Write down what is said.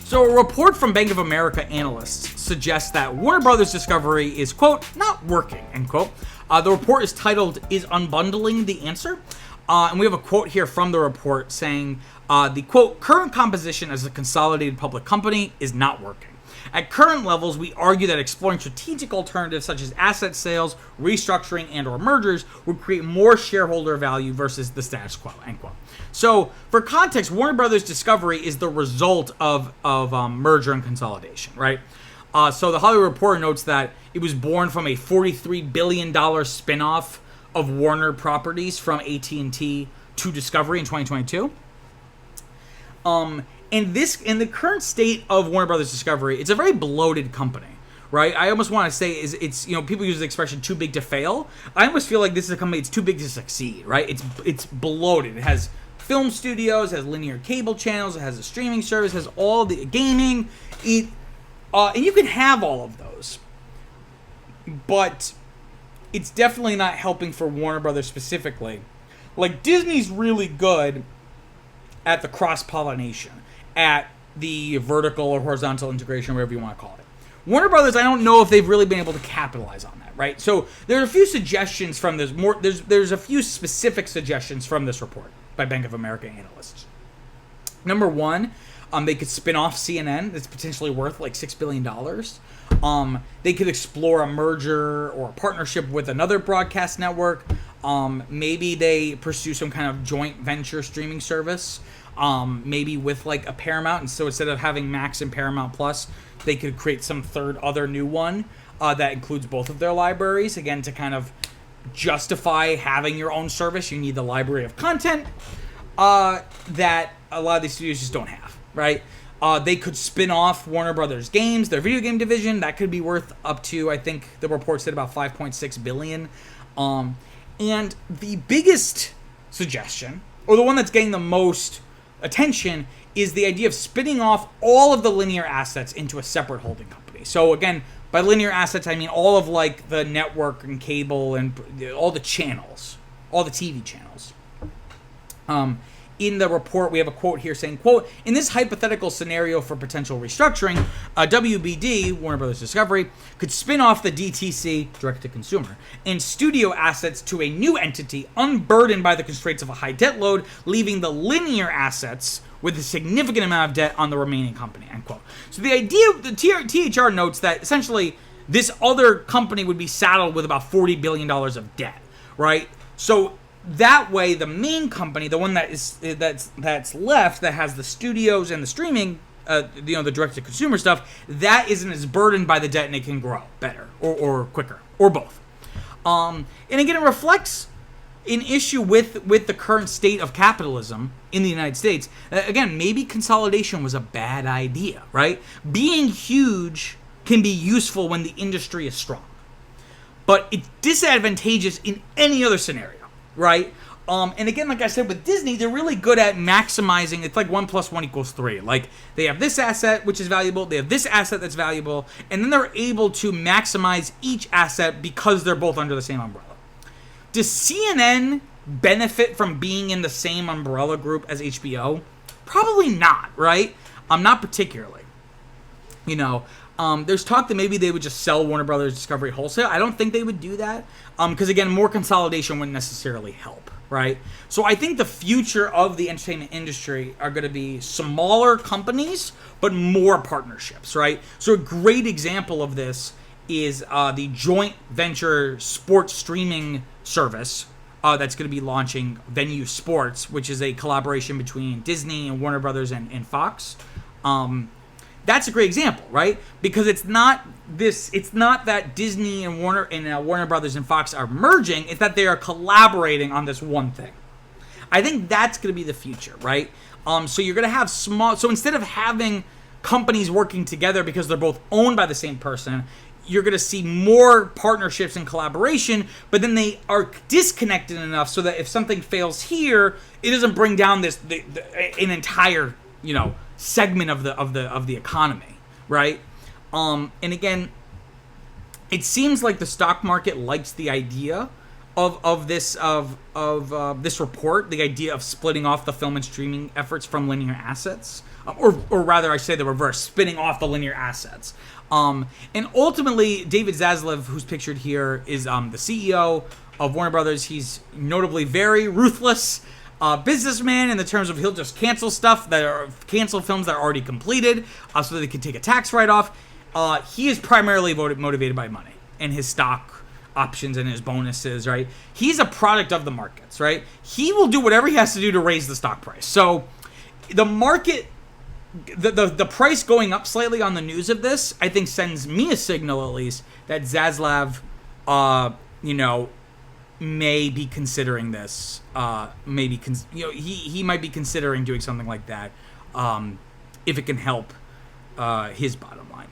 So a report from Bank of America Analysts suggests that Warner Brothers Discovery is, quote, not working, end quote. The report is titled, Is Unbundling the Answer? And we have a quote here from the report saying, the, quote, current composition as a consolidated public company is not working. At current levels, we argue that exploring strategic alternatives such as asset sales, restructuring, and or mergers would create more shareholder value versus the status quo, end quote. So, for context, Warner Brothers Discovery is the result of merger and consolidation, right? So the Hollywood Reporter notes that it was born from a $43 billion spinoff of Warner Properties from AT&T to Discovery in 2022. And in the current state of Warner Brothers Discovery, it's a very bloated company, right? I almost want to say it's people use the expression too big to fail. I almost feel like this is a company that's too big to succeed, right? It's bloated. It has film studios, it has linear cable channels, it has a streaming service, it has all the gaming. And you can have all of those, but it's definitely not helping for Warner Brothers specifically. Like, Disney's really good at the cross-pollination, at the vertical or horizontal integration, whatever you want to call it. Warner Brothers, I don't know if they've really been able to capitalize on that, right? So there are a few suggestions from this. There's a few specific suggestions from this report by Bank of America Analysts. Number one, they could spin off CNN. That's potentially worth like $6 billion. They could explore a merger or a partnership with another broadcast network. Maybe they pursue some kind of joint venture streaming service. Maybe with like a Paramount. And so instead of having Max and Paramount Plus, they could create some other new one that includes both of their libraries. Again, to kind of justify having your own service, you need the library of content that a lot of these studios just don't have, right? They could spin off Warner Brothers Games, their video game division. That could be worth up to, I think the report said, about $5.6 billion. And the biggest suggestion, or the one that's getting the most attention, is the idea of spinning off all of the linear assets into a separate holding company. So again, by linear assets, I mean all of like the network and cable and all the channels, all the TV channels. In the report, we have a quote here saying, quote, in this hypothetical scenario for potential restructuring, WBD, Warner Brothers Discovery, could spin off the DTC, direct-to-consumer, and studio assets to a new entity unburdened by the constraints of a high debt load, leaving the linear assets with a significant amount of debt on the remaining company, end quote. So the idea, the THR notes that essentially this other company would be saddled with about $40 billion of debt, right? So that way, the main company, the one that's left, that has the studios and the streaming, the direct-to-consumer stuff, that isn't as burdened by the debt, and it can grow better or quicker or both. And again, it reflects an issue with the current state of capitalism in the United States. Again, maybe consolidation was a bad idea, right? Being huge can be useful when the industry is strong, but it's disadvantageous in any other scenario. Right? And again, like I said, with Disney, they're really good at maximizing. It's like 1 + 1 = 3. Like, they have this asset, which is valuable. They have this asset that's valuable. And then they're able to maximize each asset because they're both under the same umbrella. Does CNN benefit from being in the same umbrella group as HBO? Probably not, right? Not particularly. There's talk that maybe they would just sell Warner Brothers Discovery wholesale. I don't think they would do that because, again, more consolidation wouldn't necessarily help, right? So I think the future of the entertainment industry are going to be smaller companies, but more partnerships, right? So a great example of this is the joint venture sports streaming service that's going to be launching Venue Sports, which is a collaboration between Disney and Warner Brothers and Fox. That's a great example, right? Because it's not that Disney and Warner Brothers and Fox are merging. It's that they are collaborating on this one thing. I think that's going to be the future, right? So you're going to have so instead of having companies working together because they're both owned by the same person, you're going to see more partnerships and collaboration, but then they are disconnected enough so that if something fails here, it doesn't bring down an entire, segment of the economy, right? And again, it seems like the stock market likes the idea of this report, the idea of splitting off the film and streaming efforts from linear assets, or rather, I say the reverse, spinning off the linear assets. And ultimately, David Zaslav, who's pictured here, is the CEO of Warner Brothers. He's notably very ruthless businessman in the terms of he'll just cancel films that are already completed, so that they can take a tax write-off. He is primarily motivated by money and his stock options and his bonuses, right? He's a product of the markets, right? He will do whatever he has to do to raise the stock price. So the market, the price going up slightly on the news of this, I think sends me a signal, at least, that Zaslav, may be considering this. He might be considering doing something like that, if it can help his bottom line.